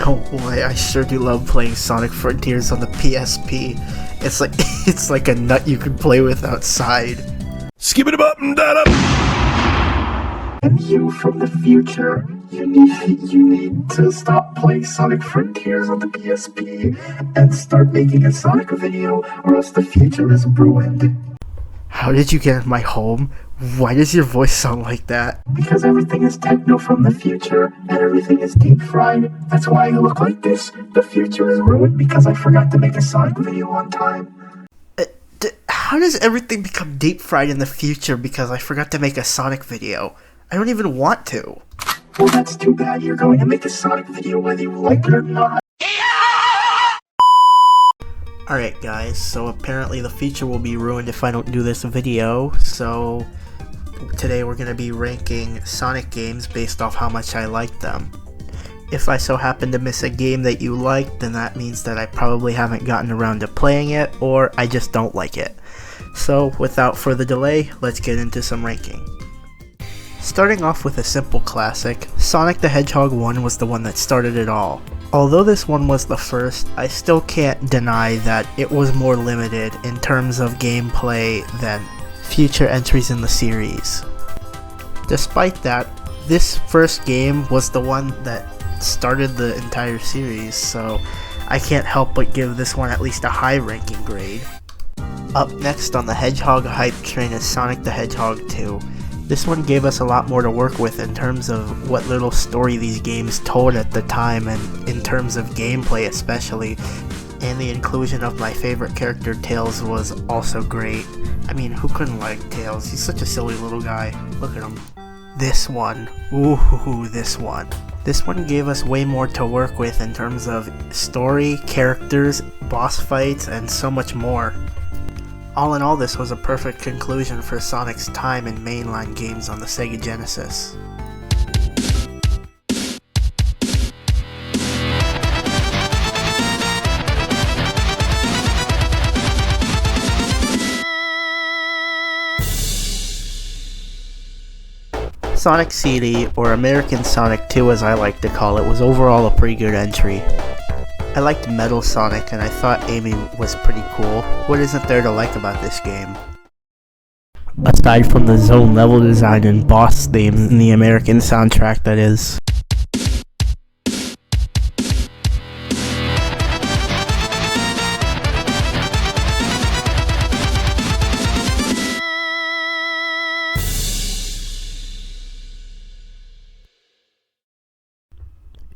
Oh boy, I sure do love playing Sonic Frontiers on the PSP. It's like it's like a nut you can play with outside. Skip it up and that up. And you from the future, you need to stop playing Sonic Frontiers on the PSP and start making a Sonic video, or else the future is ruined. How did you get in my home? Why does your voice sound like that? Because everything is techno from the future, and everything is deep fried. That's why I look like this. The future is ruined because I forgot to make a Sonic video on time. How does everything become deep fried in the future because I forgot to make a Sonic video? I don't even want to. Well, that's too bad. You're going to make a Sonic video whether you like it or not. Alright guys, so apparently the future will be ruined if I don't do this video, so today we're going to be ranking Sonic games based off how much I like them. If I so happen to miss a game that you like, then that means that I probably haven't gotten around to playing it, or I just don't like it. So without further delay, let's get into some ranking. Starting off with a simple classic, Sonic the Hedgehog 1 was the one that started it all. Although this one was the first, I still can't deny that it was more limited in terms of gameplay than future entries in the series. Despite that, this first game was the one that started the entire series, so I can't help but give this one at least a high ranking grade. Up next on the Hedgehog hype train is Sonic the Hedgehog 2. This one gave us a lot more to work with in terms of what little story these games told at the time, and in terms of gameplay especially, and the inclusion of my favorite character Tails was also great. I mean, who couldn't like Tails? He's such a silly little guy. Look at him. This one. Ooh, this one. This one gave us way more to work with in terms of story, characters, boss fights, and so much more. All in all, this was a perfect conclusion for Sonic's time in mainline games on the Sega Genesis. Sonic CD, or American Sonic 2 as I like to call it, was overall a pretty good entry. I liked Metal Sonic, and I thought Amy was pretty cool. What isn't there to like about this game? Aside from the zone level design and boss themes in the American soundtrack, that is.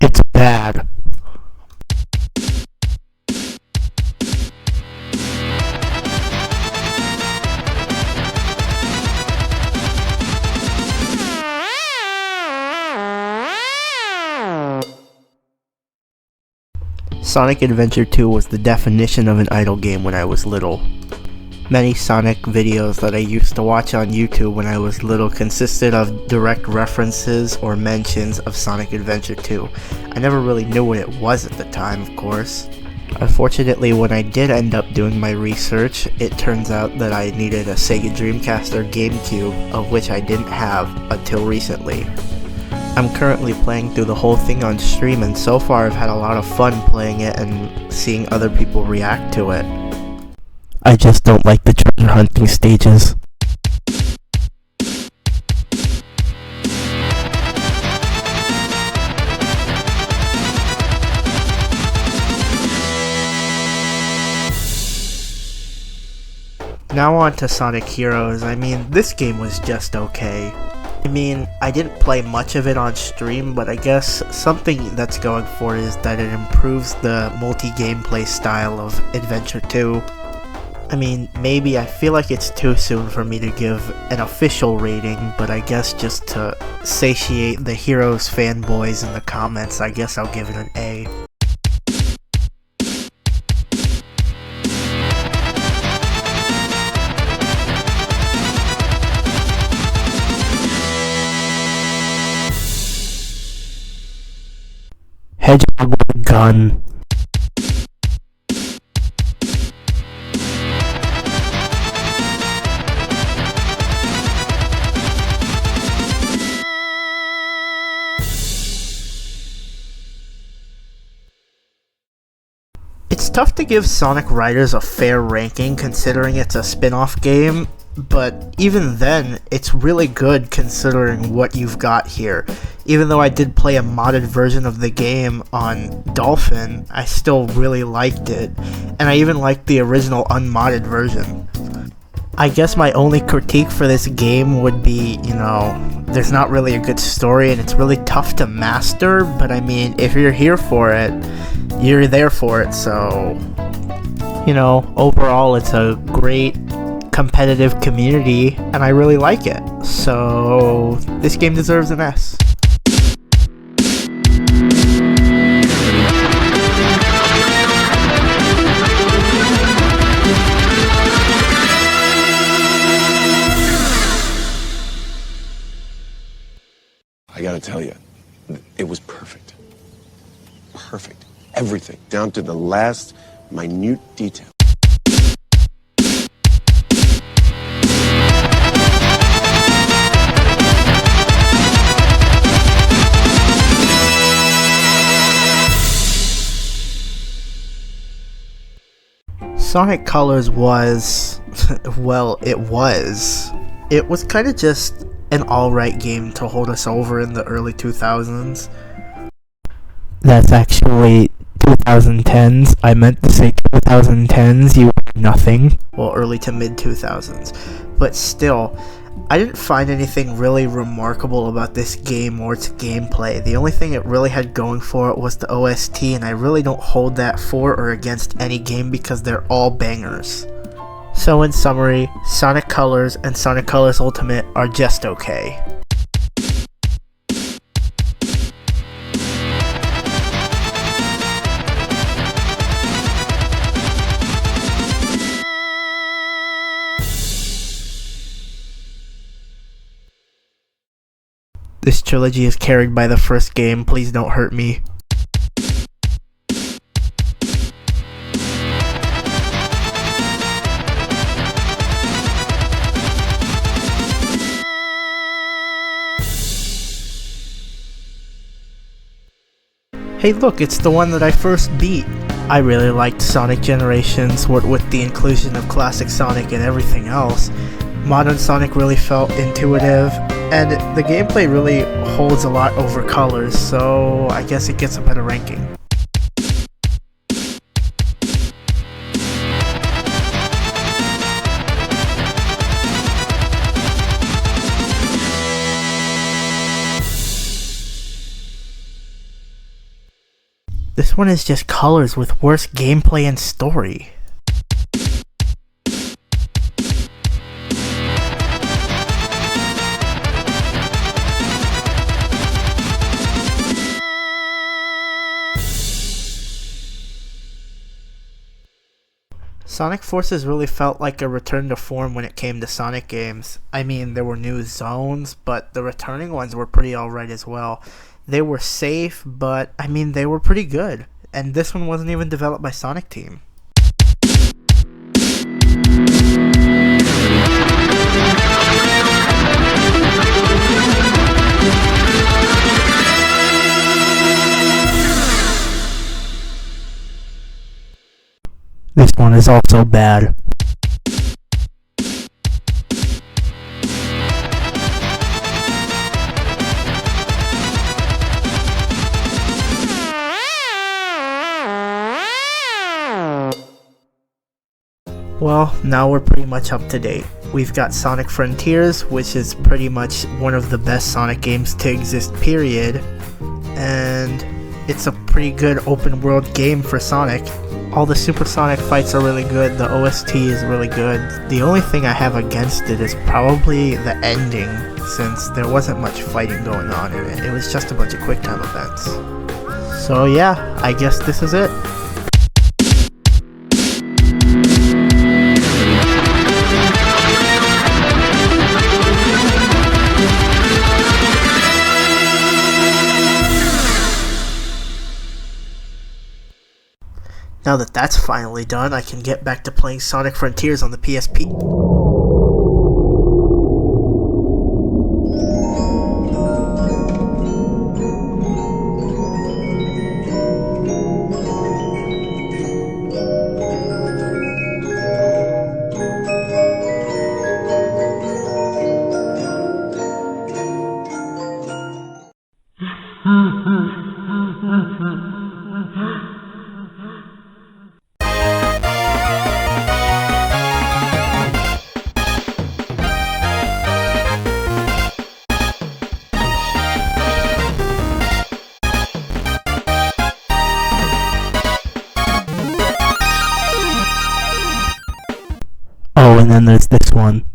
It's bad. Sonic Adventure 2 was the definition of an idle game when I was little. Many Sonic videos that I used to watch on YouTube when I was little consisted of direct references or mentions of Sonic Adventure 2. I never really knew what it was at the time, of course. Unfortunately, when I did end up doing my research, it turns out that I needed a Sega Dreamcast or GameCube, of which I didn't have until recently. I'm currently playing through the whole thing on stream, and so far I've had a lot of fun playing it and seeing other people react to it. I just don't like the treasure hunting stages. Now on to Sonic Heroes. I mean, this game was just okay. I mean, I didn't play much of it on stream, but I guess something that's going for it is that it improves the multi-gameplay style of Adventure 2. I mean, maybe I feel like it's too soon for me to give an official rating, but I guess just to satiate the Heroes fanboys in the comments, I guess I'll give it an A. Hedgehog with a gun. It's tough to give Sonic Riders a fair ranking considering it's a spin-off game, but even then, it's really good considering what you've got here. Even though I did play a modded version of the game on Dolphin, I still really liked it, and I even liked the original unmodded version. I guess my only critique for this game would be, there's not really a good story and it's really tough to master, but I mean, if you're here for it, you're there for it, so, overall it's a great competitive community and I really like it, so this game deserves an S. I gotta tell you, it was perfect. Perfect. Everything, down to the last minute detail. Sonic Colors was, well, it was kind of just an alright game to hold us over in the early 2000s. That's actually 2010s. I meant to say 2010s, you were nothing. Well, early to mid 2000s. But still, I didn't find anything really remarkable about this game or its gameplay. The only thing it really had going for it was the OST, and I really don't hold that for or against any game because they're all bangers. So in summary, Sonic Colors and Sonic Colors Ultimate are just okay. This trilogy is carried by the first game, please don't hurt me. Hey look, it's the one that I first beat. I really liked Sonic Generations, what with the inclusion of classic Sonic and everything else. Modern Sonic really felt intuitive, and the gameplay really holds a lot over Colors, so I guess it gets a better ranking. This one is just Colors with worse gameplay and story. Sonic Forces really felt like a return to form when it came to Sonic games. I mean, there were new zones, but the returning ones were pretty alright as well. They were safe, but I mean, they were pretty good. And this one wasn't even developed by Sonic Team. This one is also bad. Well, now we're pretty much up to date. We've got Sonic Frontiers, which is pretty much one of the best Sonic games to exist, period. And it's a pretty good open world game for Sonic. All the supersonic fights are really good, the OST is really good. The only thing I have against it is probably the ending, since there wasn't much fighting going on in it. It was just a bunch of quick time events. So yeah, I guess this is it. Now that that's finally done, I can get back to playing Sonic Frontiers on the PSP. Oh, and then there's this one.